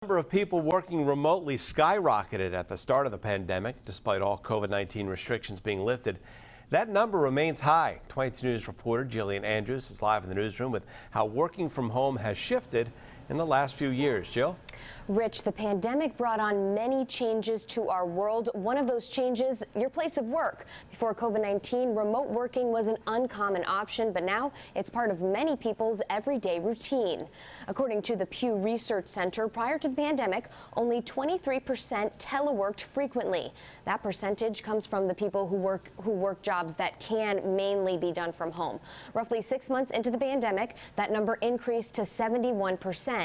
The number of people working remotely skyrocketed at the start of the pandemic, despite all COVID-19 restrictions being lifted. That number remains high. 22 News reporter Jillian Andrews is live in the newsroom with how working from home has shifted in the last few years. Jill? Rich, the pandemic brought on many changes to our world. One of those changes, your place of work. Before COVID-19, remote working was an uncommon option, but now it's part of many people's everyday routine. According to the Pew Research Center, prior to the pandemic, only 23% teleworked frequently. That percentage comes from the people who work jobs that can mainly be done from home. Roughly 6 months into the pandemic, that number increased to 71%.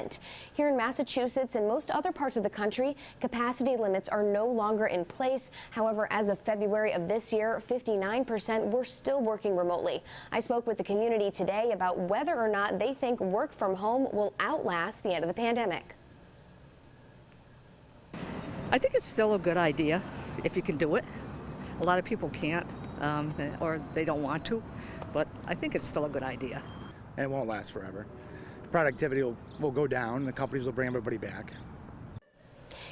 Here in Massachusetts and most other parts of the country, capacity limits are no longer in place. However, as of February of this year, 59% were still working remotely. I spoke with the community today about whether or not they think work from home will outlast the end of the pandemic. I think it's still a good idea if you can do it. A lot of people can't or they don't want to, but I think it's still a good idea. And it won't last forever. Productivity will go down, the companies will bring everybody back.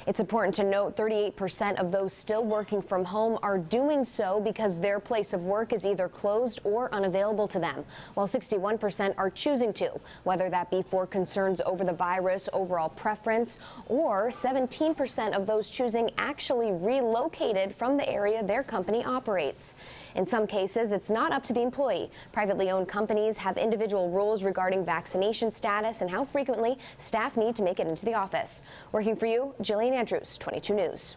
It's important to note 38% of those still working from home are doing so because their place of work is either closed or unavailable to them, while 61% are choosing to, whether that be for concerns over the virus, overall preference, or 17% of those choosing actually relocated from the area their company operates. In some cases, it's not up to the employee. Privately owned companies have individual rules regarding vaccination status and how frequently staff need to make it into the office. Working for you, Jillian Andrews, 22 News.